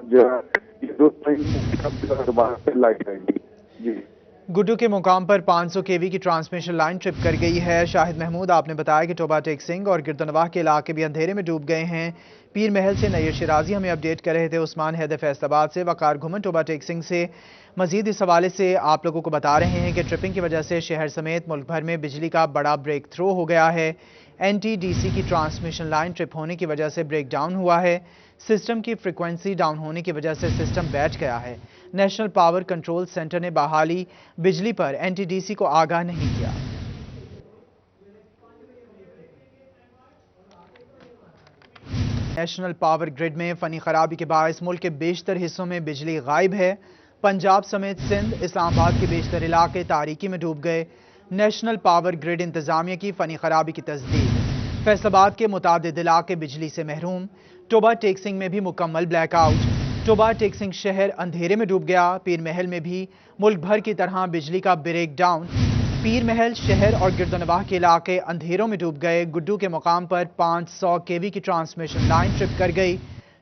جو ہے یہ دوبارہ سے لائٹ آئے گی۔ جی گڈو کے مقام پر 500 kV کی ٹرانسمیشن لائن ٹرپ کر گئی ہے۔ شاہد محمود، آپ نے بتایا کہ ٹوبا ٹیکسنگ اور گرد و نواح کے علاقے بھی اندھیرے میں ڈوب گئے ہیں۔ پیر محل سے نیر شرازی ہمیں اپڈیٹ کر رہے تھے، عثمان حیدر فیصل آباد سے، وقار گھمن ٹوبا ٹیکسنگ سے مزید اس حوالے سے آپ لوگوں کو بتا رہے ہیں کہ ٹرپنگ کی وجہ سے شہر سمیت ملک بھر میں بجلی کا بڑا بریک تھرو ہو گیا ہے۔ NTDC کی ٹرانسمیشن لائن ٹرپ ہونے کی وجہ سے بریک ڈاؤن ہوا ہے۔ سسٹم کی فریکوینسی ڈاؤن ہونے کی وجہ سے سسٹم بیٹھ گیا ہے۔ نیشنل پاور کنٹرول سینٹر نے بحالی بجلی پر NTDC کو آگاہ نہیں کیا۔ نیشنل پاور گرڈ میں فنی خرابی کے باعث ملک کے بیشتر حصوں میں بجلی غائب ہے۔ پنجاب سمیت سندھ، اسلام آباد کے بیشتر علاقے تاریکی میں ڈوب گئے۔ نیشنل پاور گرڈ انتظامیہ کی فنی خرابی کی تصدیق، فیصل آباد کے متعدد علاقے بجلی سے محروم۔ ٹوبا ٹیکسنگ میں بھی مکمل بلیک آؤٹ۔ ٹوبا ٹیکسنگ شہر اندھیرے میں ڈوب گیا۔ پیر محل میں بھی ملک بھر کی طرح بجلی کا بریک ڈاؤن۔ پیر محل شہر اور گرد و نواح کے علاقے اندھیروں میں ڈوب گئے۔ گڈو کے مقام پر 500 kV کی ٹرانسمیشن لائن ٹرپ کر گئی۔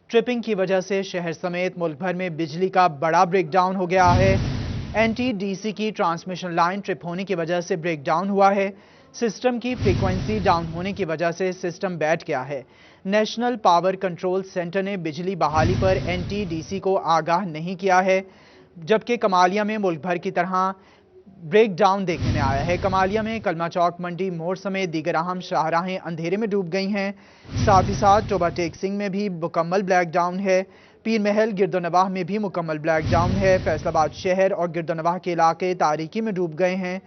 ٹرپنگ کی وجہ سے شہر سمیت ملک بھر میں بجلی کا بڑا بریک ڈاؤن ہو گیا ہے۔ NTDC کی ٹرانسمیشن لائن ٹرپ ہونے کی وجہ سے بریک ڈاؤن ہوا ہے۔ سسٹم کی فریکوینسی ڈاؤن ہونے کی وجہ سے سسٹم بیٹھ گیا ہے۔ نیشنل پاور کنٹرول سینٹر نے بجلی بحالی پر NTDC کو آگاہ نہیں کیا ہے، جبکہ کمالیہ میں ملک بھر کی طرح بریک ڈاؤن دیکھنے میں آیا ہے۔ کمالیہ میں کلمہ چوک، منڈی موڑ سمیت دیگر اہم شاہراہیں اندھیرے میں ڈوب گئی ہیں۔ ساتھ ہی ساتھ ٹوبا ٹیکسنگ میں بھی مکمل بلیک ڈاؤن ہے۔ پیر محل، گرد و نواح میں بھی مکمل بلیک ڈاؤن ہے۔ فیصل آباد شہر اور گرد و نواح کے علاقے تاریکی میں ڈوب گئے ہیں،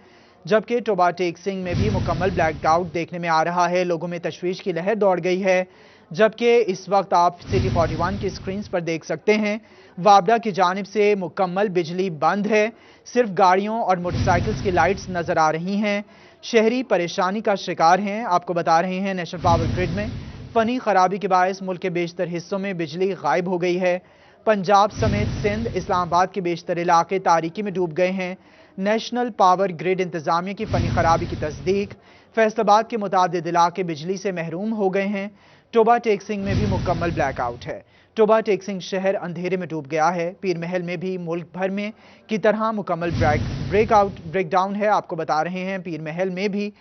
جبکہ ٹوبا ٹیکسنگ میں بھی مکمل بلیک آؤٹ دیکھنے میں آ رہا ہے۔ لوگوں میں تشویش کی لہر دوڑ گئی ہے۔ जबकि इस वक्त आप सिटी 41 की स्क्रीन्स पर देख सकते हैं वाबडा की जानिब से मुकम्मल बिजली बंद है। सिर्फ गाड़ियों और मोटरसाइकिल्स की लाइट्स नजर आ रही हैं। शहरी परेशानी का शिकार हैं। आपको बता रहे हैं नेशनल पावर ग्रिड में फनी खराबी के बायस मुल्क के बेशतर हिस्सों में बिजली गायब हो गई है। पंजाब समेत सिंध, इस्लामाबाद के बेशतर इलाके तारीकी में डूब गए हैं। नेशनल पावर ग्रिड इंतजामिया की फनी खराबी की तस्दीक। फैसलाबाद के मुतादिद इलाके बिजली से महरूम हो गए हैं। टोबा टेक्सिंग में भी मुकम्मल ब्लैक आउट है। टोबा टेक्सिंग शहर अंधेरे में डूब गया है। पीर महल में भी मुल्क भर में की तरह मुकम्मल ब्रेकडाउन है। आपको बता रहे हैं पीर महल में भी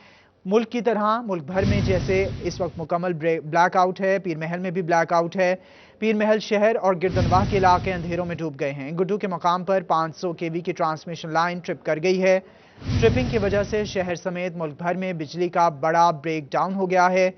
मुल्क की तरह मुल्क भर में जैसे इस वक्त मुकम्मल ब्लैक आउट है, पीर महल में भी ब्लैक आउट है। पीर महल शहर और गिरदनवाह के इलाके अंधेरों में डूब गए हैं। गुड्डू के मकाम पर 500 केवी की ट्रांसमिशन लाइन ट्रिप कर गई है। ट्रिपिंग की वजह से शहर समेत मुल्क भर में बिजली का बड़ा ब्रेकडाउन हो गया है।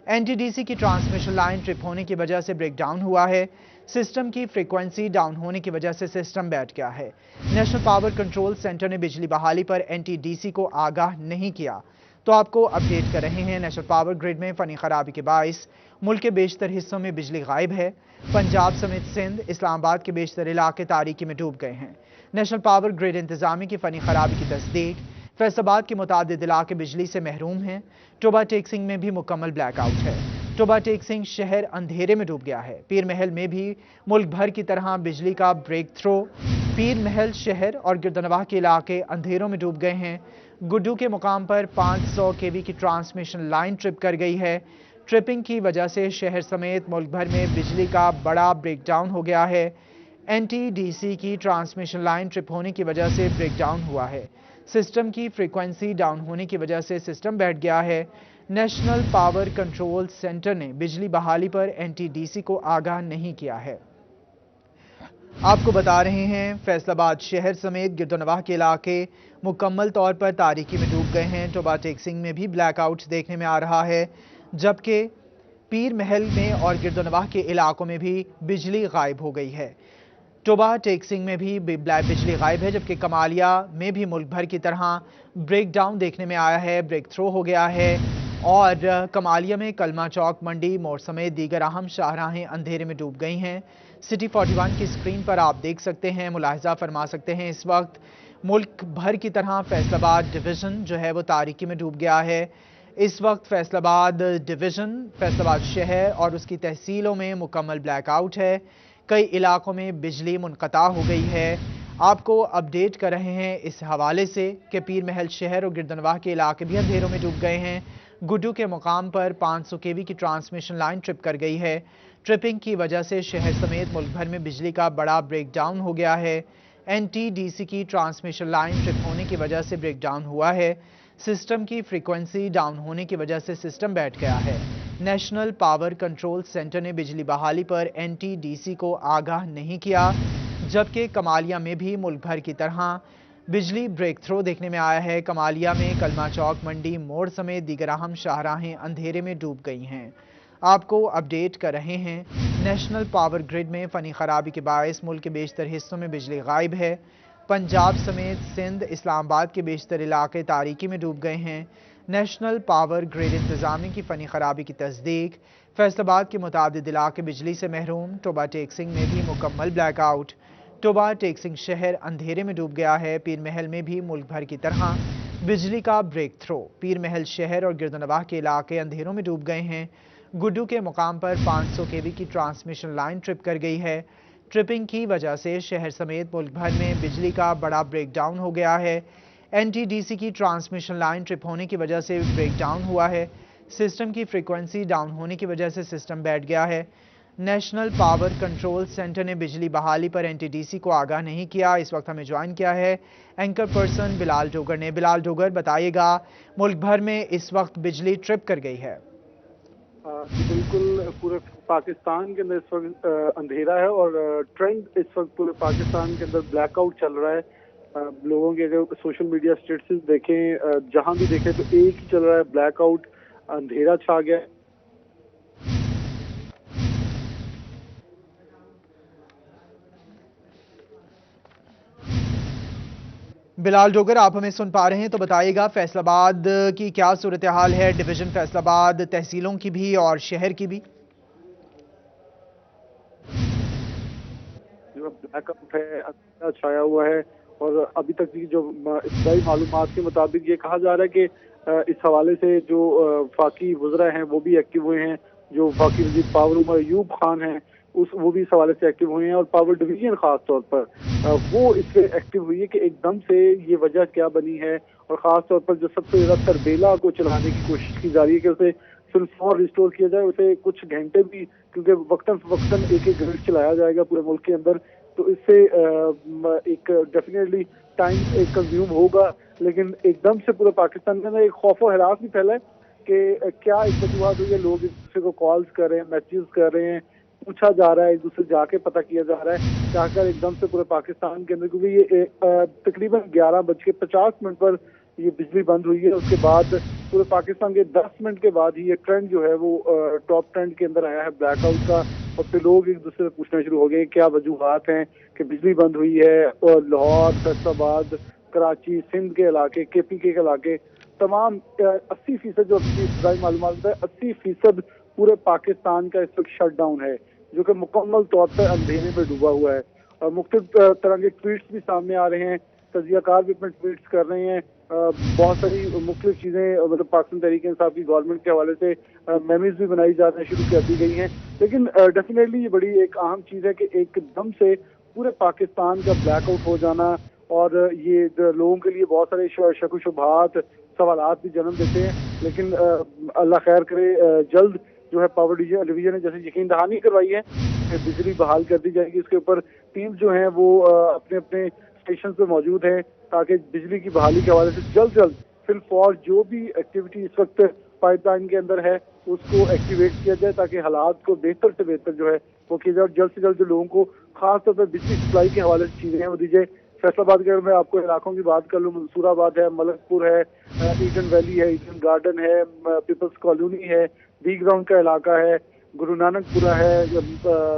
एनटीडीसी की ट्रांसमिशन लाइन ट्रिप होने की वजह से ब्रेकडाउन हुआ है। सिस्टम की फ्रीक्वेंसी डाउन होने की वजह से सिस्टम बैठ गया है। नेशनल पावर कंट्रोल सेंटर ने बिजली बहाली पर एनटीडीसी को आगाह नहीं किया। तो आपको अपडेट कर रहे हैं नेशनल पावर ग्रिड में फनी खराबी के बायस मुल्क के बेशतर हिस्सों में बिजली गायब है। पंजाब समेत सिंध, इस्लामाबाद के बेशतर इलाके तारीकी में डूब गए हैं। नेशनल पावर ग्रिड इंतजामी की फनी खराबी की तस्दीक। फैसलाबाद के मुतादिद इलाके बिजली से महरूम हैं। टोबा टेक्सिंग में भी मुकम्मल ब्लैक आउट है। टोबा टेक्सिंग शहर अंधेरे में डूब गया है। पीर महल में भी मुल्क भर की तरह बिजली का ब्रेक थ्रो। पीर महल शहर और गिरदनवाह के इलाके अंधेरों में डूब गए हैं। गुड्डू के मुकाम पर 500 केवी की ट्रांसमिशन लाइन ट्रिप कर गई है। ट्रिपिंग की वजह से शहर समेत मुल्क भर में बिजली का बड़ा ब्रेकडाउन हो गया है। एनटीडीसी की ट्रांसमिशन लाइन ट्रिप होने की वजह से ब्रेकडाउन हुआ है। सिस्टम की फ्रीक्वेंसी डाउन होने की वजह से सिस्टम बैठ गया है। नेशनल पावर कंट्रोल सेंटर ने बिजली बहाली पर एनटीडीसी को आगाह नहीं किया है। आपको बता रहे हैं फैसलाबाद शहर समेत गिरदनवाह के इलाके मुकम्मल तौर पर तारीकी में डूब गए हैं। टोबा टेक्सिंग में भी ब्लैकआउट देखने में आ रहा है, जबकि पीर महल में और गिरदनवाह के इलाकों में भी बिजली गायब हो गई है। टोबा टेक्सिंग में भी बिजली गायब है, जबकि कमालिया में भी मुल्क भर की तरह ब्रेकडाउन देखने में आया है, ब्रेक थ्रो हो गया है। और कमालिया में कलमा चौक, मंडी मोड़ समेत दीगर अहम शाहराहें अंधेरे में डूब गई हैं। सिटी 41 की स्क्रीन पर आप देख सकते हैं, मुलाहिजा फरमा सकते हैं इस वक्त मुल्क भर की तरह फैसलाबाद डिवीज़न जो है वो तारीकी में डूब गया है। इस वक्त फैसलाबाद डिवीज़न, फैसलाबाद शहर और उसकी तहसीलों में मुकम्मल ब्लैकआउट है। कई इलाकों में बिजली मुनक़ता हो गई है। आपको अपडेट कर रहे हैं इस हवाले से कि पीर महल शहर और गिरदनवाह के इलाके भी अंधेरों में डूब गए हैं। गुड्डू के मुकाम पर 500 केवी की ट्रांसमिशन लाइन ट्रिप कर गई है। ट्रिपिंग की वजह से शहर समेत मुल्क भर में बिजली का बड़ा ब्रेकडाउन हो गया है। एनटीडीसी की ट्रांसमिशन लाइन ट्रिप होने की वजह से ब्रेकडाउन हुआ है। सिस्टम की फ्रीक्वेंसी डाउन होने की वजह से सिस्टम बैठ गया है। नेशनल पावर कंट्रोल सेंटर ने बिजली बहाली पर एनटीडीसी को आगाह नहीं किया, जबकि कमालिया में भी मुल्क भर की तरह बिजली ब्रेक थ्रो देखने में आया है। कमालिया में कलमा चौक, मंडी मोड़ समेत दीगर अहम शाहराहें अंधेरे में डूब गई हैं। आपको अपडेट कर रहे हैं नेशनल पावर ग्रिड में फनी खराबी के बायस मुल्क के बेशतर हिस्सों में बिजली गायब है। पंजाब समेत सिंध, इस्लामाबाद के बेशतर इलाके तारीकी में डूब गए हैं। नेशनल पावर ग्रिड इंतजामी की फनी खराबी की तस्दीक। फैसलाबाद के मुतादिद इलाके बिजली से महरूम। टोबा टेक्सिंग में भी मुकम्मल ब्लैकआउट। टोबा टेक्सिंग शहर अंधेरे में डूब गया है। पीर महल में भी मुल्क भर की तरह बिजली का ब्रेक थ्रो। पीर महल शहर और गिरदनवाह के इलाके अंधेरों में डूब गए हैं। गुड्डू के मुकाम पर 500 केवी की ट्रांसमिशन लाइन ट्रिप कर गई है। ट्रिपिंग की वजह से शहर समेत मुल्क भर में बिजली का बड़ा ब्रेकडाउन हो गया है। एनटीडीसी की ट्रांसमिशन लाइन ट्रिप होने की वजह से ब्रेकडाउन हुआ है। सिस्टम की फ्रीक्वेंसी डाउन होने की वजह से सिस्टम बैठ गया है। नेशनल पावर कंट्रोल सेंटर ने बिजली बहाली पर एनटीडीसी को आगाह नहीं किया। इस वक्त हमें ज्वाइन किया है एंकर पर्सन बिलाल डोगर ने। बिलाल डोगर, बताइएगा, मुल्क भर में इस वक्त बिजली ट्रिप कर गई है। बिल्कुल, पूरे पाकिस्तान के अंदर इस वक्त अंधेरा है और ट्रेंड इस वक्त पूरे पाकिस्तान के अंदर ब्लैकआउट चल रहा है। लोगों के अगर सोशल मीडिया स्टेटस देखें, जहां भी देखें तो एक ही चल रहा है, ब्लैकआउट, अंधेरा छा गया। बिलाल डोगर, आप हमें सुन पा रहे हैं तो बताइएगा फैसलाबाद की क्या सूरत हाल है, डिवीजन फैसलाबाद, तहसीलों की भी और शहर की भी। ब्लैक आउट है, अंधेरा छाया हुआ है और अभी तक की जो इब्तदाई मालूमात के मुताबिक ये कहा जा रहा है कि इस हवाले से जो फाकी वज़रा हैं वो भी एक्टिव हुए हैं, जो फाकी वज़ीर पावर उमर अयूब खान हैं वो भी इस हवाले से एक्टिव हुए हैं और पावर डिवीजन खास तौर पर वो इस पे एक्टिव हुई है कि एकदम से ये वजह क्या बनी है। और ख़ास तौर पर जो सबसे ज़्यादा तरबेला को चलाने की कोशिश की जा रही है कि उसे सिर्फ और रिस्टोर किया जाए, उसे कुछ घंटे भी, क्योंकि वक्तन फवक्तन एक एक घंटे चलाया जाएगा पूरे मुल्क के अंदर, तो इससे एक डेफिनेटली टाइम एक कंज्यूम होगा। लेकिन एकदम से पूरे पाकिस्तान में एक खौफ व हरास भी फैला है कि क्या एक वजूहत हुई है, लोग एक दूसरे को कॉल्स कर रहे हैं, मैसेज कर रहे हैं, पूछा जा रहा है, एक दूसरे जाके पता किया जा रहा है, जाकर एकदम से पूरे पाकिस्तान के अंदर, क्योंकि ये तकरीबन 11:50 पर ये बिजली बंद हुई है। उसके बाद पूरे पाकिस्तान के 10 मिनट के बाद ही ये ट्रेंड जो है वो टॉप ट्रेंड के अंदर आया है ब्लैकआउट का, और फिर लोग एक दूसरे से पूछना शुरू हो गए क्या वजूहत हैं कि बिजली बंद हुई है। और लाहौर, फैसलाबाद, कराची, सिंध के इलाके, KPK के इलाके, तमाम 80% जो अपनी मालूमात है 80% पूरे पाकिस्तान का इस वक्त शट डाउन है, जो कि मुकम्मल तौर पर अंधेरे में डूबा हुआ है। मुख्तलिफ तरह के ट्वीट्स भी सामने आ रहे हैं, तजियाकार भी अपने ट्वीट्स कर रहे हैं, बहुत सारी मुख्तलिफ चीज़ें मतलब पाकिस्तान तहरीक-ए-इंसाफ की गवर्नमेंट के हवाले से मेमोरीज भी बनाई जाना शुरू कर दी गई हैं। लेकिन डेफिनेटली ये बड़ी एक अहम चीज़ है कि एकदम से पूरे पाकिस्तान का ब्लैकआउट हो जाना, और ये लोगों के लिए बहुत सारे शक शुबहात, सवालात भी जन्म देते हैं। लेकिन अल्लाह खैर करे, जल्द जो है पावर डिवीजन ने जैसे यकीन दहानी करवाई है कि बिजली बहाल कर दी जाएगी, इसके ऊपर टीम जो है वो अपने अपने स्टेशन पे मौजूद है ताकि बिजली की बहाली के हवाले से जल्द फिल फॉर जो भी एक्टिविटी इस वक्त पाइपलाइन के अंदर है उसको एक्टिवेट किया जाए, ताकि हालात को बेहतर से बेहतर जो है वो किया जाए, और जल्द से जल्द लोगों को खास तौर पर बिजली सप्लाई के हवाले से चीजें हैं वो दीजिए। फैसलाबाद के अगर मैं आपको इलाकों की बात कर लूँ, मंसूराबाद है, मलकपुर है, ईडन वैली है, ईडन गार्डन है, पीपल्स कॉलोनी है, बी ग्राउंड का इलाका है, गुरु नानकपुरा है,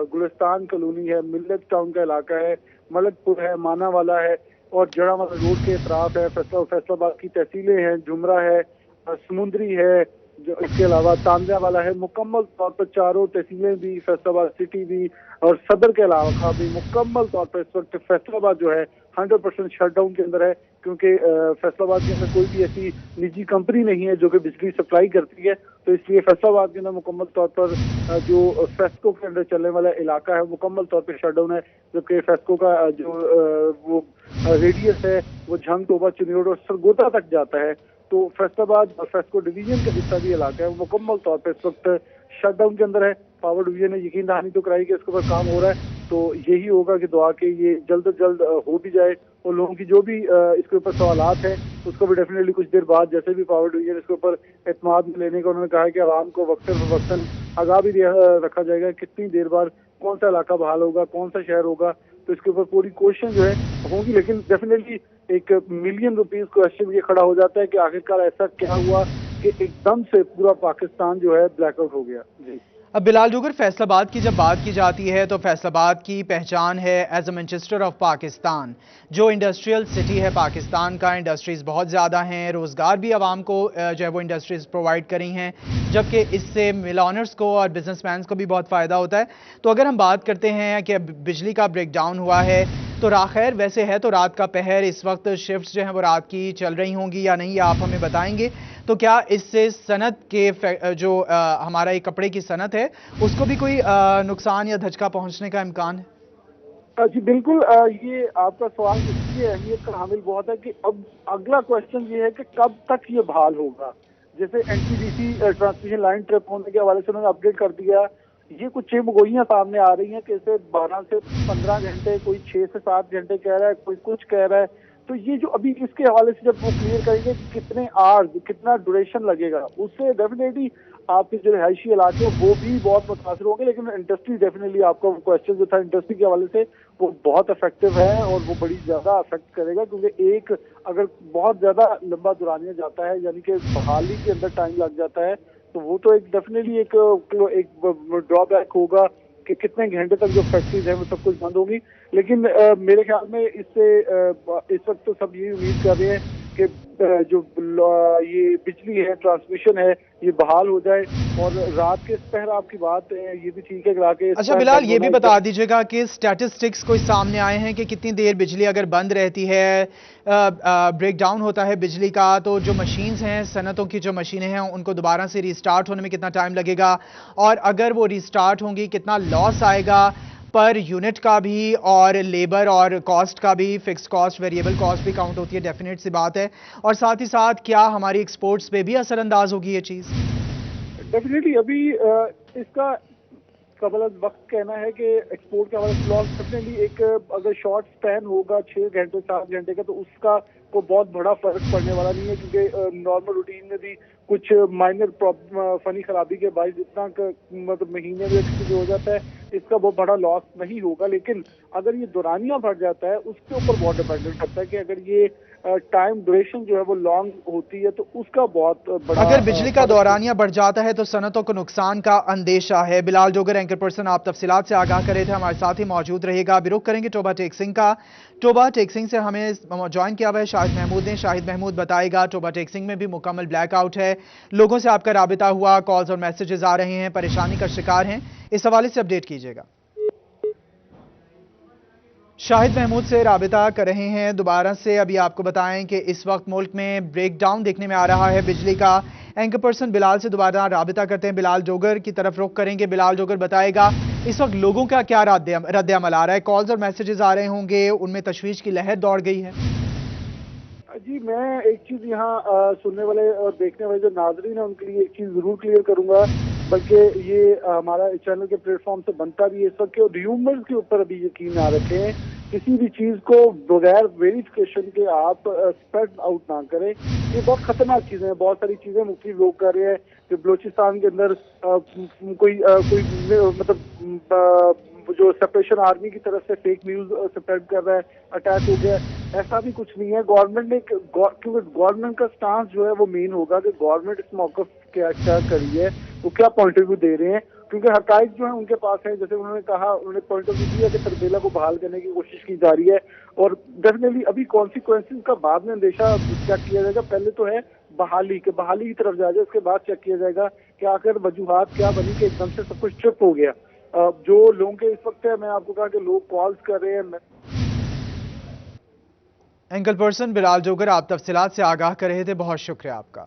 गुलिस्तान कॉलोनी है, मिल्लत टाउन का इलाका है, मलकपुर है, मानावाला है, और जड़ावाला रोड के अतराफ है, फैसलाबाद की तहसीलें हैं, जुमरा है, समुंदरी है, जो इसके अलावा तांदिया वाला है। मुकम्मल तौर पर चारों तहसीलें भी, फैसलाबाद सिटी भी और सदर के अलावा भी मुकम्मल तौर पर इस वक्त फैसलाबाद जो है 100% शटडाउन के अंदर है, क्योंकि फैसलाबाद के अंदर कोई भी ऐसी निजी कंपनी नहीं है जो कि बिजली सप्लाई करती है, तो इसलिए फैसलाबाद के अंदर मुकम्मल तौर पर जो फेस्को के अंदर चलने वाला इलाका है मुकम्मल तौर पर शटडाउन है, जबकि फेस्को का जो वो रेडियस है वो झंग, तोबा, चिन्योड़ और सरगोदा तक जाता है। तो फैसलाबाद और फेस्को डिवीजन का जितना भी इलाका है वो मुकम्मल तौर पर इस वक्त शटडाउन के अंदर है। पावर डिवीजन ने यकीन दहानी तो कराई कि इसके ऊपर काम हो रहा है, तो यही होगा कि दुआ के ये जल्द से जल्द हो भी जाए, और लोगों की जो भी इसके ऊपर सवालात हैं उसको भी डेफिनेटली कुछ देर बाद जैसे भी पावर डिवीजन इसके ऊपर एतमाद में लेने का उन्होंने कहा है कि आवाम को वक्तन आगाह भी रखा जाएगा कितनी देर बाद कौन सा इलाका बहाल होगा, कौन सा शहर होगा, तो इसके ऊपर पूरी कोशिश जो है होंगी। लेकिन डेफिनेटली एक ₹1 मिलियन क्वेश्चन ये खड़ा हो जाता है कि आखिरकार ऐसा क्या हुआ कि एकदम से पूरा पाकिस्तान जो है ब्लैकआउट हो गया। जी अब बिलाल डूगर, फैसलाबाद की जब बात की जाती है तो फैसलाबाद की पहचान है as a Manchester of Pakistan, जो इंडस्ट्रियल सिटी है पाकिस्तान का। इंडस्ट्रीज़ बहुत ज़्यादा हैं, रोज़गार भी आवाम को जो है वो इंडस्ट्रीज़ प्रोवाइड करी हैं, जबकि इससे मिल ऑनर्स को और बिजनेसमैन को भी बहुत फ़ायदा होता है। तो अगर हम बात करते हैं कि बिजली का ब्रेकडाउन हुआ है, तो खैर वैसे है तो रात का पहर, इस वक्त शिफ्ट्स जो हैं वो रात की चल रही होंगी या नहीं, आप हमें बताएंगे। तो क्या इससे सनत के जो हमारा ये कपड़े की सनत है उसको भी कोई नुकसान या धचका पहुंचने का इम्कान है? जी बिल्कुल, ये आपका सवाल इसलिए अहमियत का हामिल बहुत है कि अब अगला क्वेश्चन ये है कि कब तक ये बहाल होगा। जैसे NTDC ट्रांसमिशन लाइन ट्रिप होने के हवाले से उन्होंने अपडेट कर दिया, ये कुछ चिमगोइयां सामने आ रही हैं कि इसे 12 से 15 घंटे, कोई 6 से 7 घंटे कह रहा है, कोई कुछ कह रहा है। तो ये जो अभी इसके हवाले से जब वो क्लियर करेंगे कितने आवर्स, कितना ड्यूरेशन लगेगा, उससे डेफिनेटली आपके जो रिहायशी इलाके वो भी बहुत मुतासर होंगे। लेकिन इंडस्ट्री डेफिनेटली आपका क्वेश्चन जो था इंडस्ट्री के हवाले से वो बहुत इफेक्टिव है और वो बड़ी ज्यादा अफेक्ट करेगा, क्योंकि एक अगर बहुत ज्यादा लंबा दुरानिया जाता है यानी कि बहाली के अंदर टाइम लग जाता है, तो वो तो एक डेफिनेटली एक ड्रॉबैक होगा कि कितने घंटे तक जो फैक्ट्रीज है वो सब कुछ बंद होगी। लेकिन मेरे ख्याल में इससे इस वक्त तो सब यही उम्मीद कर रहे हैं کہ جو یہ بجلی ہے، ٹرانسمیشن ہے، یہ بحال ہو جائے. اور رات کے سپہر آپ کی بات ہے یہ بھی ٹھیک ہے کہ اچھا بلال، یہ بھی بتا دیجیے گا کہ سٹیٹسٹکس کوئی سامنے آئے ہیں کہ کتنی دیر بجلی اگر بند رہتی ہے، بریک ڈاؤن ہوتا ہے بجلی کا، تو جو مشینز ہیں، صنعتوں کی جو مشینیں ہیں، ان کو دوبارہ سے ریسٹارٹ ہونے میں کتنا ٹائم لگے گا، اور اگر وہ ریسٹارٹ ہوں گی کتنا لاس آئے گا پر یونٹ کا بھی، اور لیبر اور کاسٹ کا بھی، فکس کاسٹ ویریبل کاسٹ بھی کاؤنٹ ہوتی ہے، ڈیفینیٹ سی بات ہے. اور ساتھ ہی ساتھ کیا ہماری ایکسپورٹس پہ بھی اثر انداز ہوگی یہ چیز؟ ڈیفینیٹلی ابھی اس کا قبل از وقت کہنا ہے کہ ایکسپورٹ کے حوالے سے لاس ڈیفینیٹلی ایک اگر شارٹ سپین ہوگا 6 گھنٹے 7 گھنٹے کا، تو اس کا کو بہت بڑا فرق پڑنے والا نہیں ہے، کیونکہ نارمل روٹین میں بھی کچھ مائنر فنی خرابی کے باعث اتنا مطلب مہینے میں ہو جاتا ہے، اس کا بہت بڑا لاس نہیں ہوگا. لیکن اگر یہ دورانیہ بڑھ جاتا ہے اس کے اوپر بہت ڈیپینڈنٹ کرتا ہے کہ اگر یہ ٹائم ڈوریشن جو ہے وہ لانگ ہوتی ہے تو اس کا بہت بڑا. اگر بجلی کا دورانیہ بڑھ جاتا ہے تو صنعتوں کو نقصان کا اندیشہ ہے. بلال جوگر، اینکر پرسن، آپ تفصیلات سے آگاہ کر رہے تھے، ہمارے ساتھ ہی موجود رہے گا. بھی رخ کریں گے ٹوبہ ٹیک سنگھ کا. ٹوبہ ٹیک سنگھ سے ہمیں جوائن کیا ہوا ہے شاہد محمود نے. شاہد محمود بتائے گا ٹوبہ ٹیک سنگھ میں بھی مکمل بلیک آؤٹ ہے، لوگوں سے آپ کا رابطہ ہوا، کالز اور میسیجز آ رہے ہیں، پریشانی کا شکار ہیں، اس حوالے سے اپڈیٹ کیجیے گا. شاہد محمود سے رابطہ کر رہے ہیں دوبارہ سے. ابھی آپ کو بتائیں کہ اس وقت ملک میں بریک ڈاؤن دیکھنے میں آ رہا ہے بجلی کا. اینکر پرسن بلال سے دوبارہ رابطہ کرتے ہیں، بلال جوگر کی طرف رخ کریں گے. بلال جوگر بتائے گا اس وقت لوگوں کا کیا رد عمل آ رہا ہے؟ کالز اور میسیجز آ رہے ہوں گے، ان میں تشویش کی لہر دوڑ گئی ہے. جی، میں ایک چیز یہاں سننے والے اور دیکھنے والے جو ناظرین ہیں ان کے لیے ایک چیز ضرور کلیئر کروں گا، بلکہ یہ ہمارا چینل کے پلیٹ فارم سے بنتا بھی ہے اس وقت، کہ ریومرز کے اوپر ابھی یقین نہ رکھیں. کسی بھی چیز کو بغیر ویریفیکیشن کے آپ اسپریڈ آؤٹ نہ کریں. یہ بہت خطرناک چیزیں ہیں، بہت ساری چیزیں مختلف لوگ کر رہے ہیں کہ بلوچستان کے اندر کوئی مطلب جو سپریشن آرمی کی طرف سے فیک نیوز سپریڈ کر رہا ہے، اٹیک ہو گیا. ایسا بھی کچھ نہیں ہے. گورنمنٹ نے کیونکہ گورنمنٹ کا سٹانس جو ہے وہ مین ہوگا کہ گورنمنٹ اس موقف کیا کری ہے، وہ کیا پوائنٹ آف ویو دے رہے ہیں، کیونکہ حقائق جو ہیں ان کے پاس ہیں. جیسے انہوں نے کہا، انہوں نے پوائنٹ آف ویو دیا کہ تربیلا کو بحال کرنے کی کوشش کی جا رہی ہے، اور ڈیفینیٹلی ابھی کانسیکوینسز کا بعد میں اندیشہ چیک کیا جائے گا. پہلے تو ہے بحالی کی طرف جا جائے، اس کے بعد چیک کیا جائے گا کہ آخر وجوہات کیا بنی کہ ایک دم سے سب کچھ چپ ہو گیا. جو لوگوں کے اس وقت ہے، میں آپ کو کہا کہ لوگ کالز کر رہے ہیں. اینکر پرسن بلال جوگر، آپ تفصیلات سے آگاہ کر رہے تھے، بہت شکریہ آپ کا.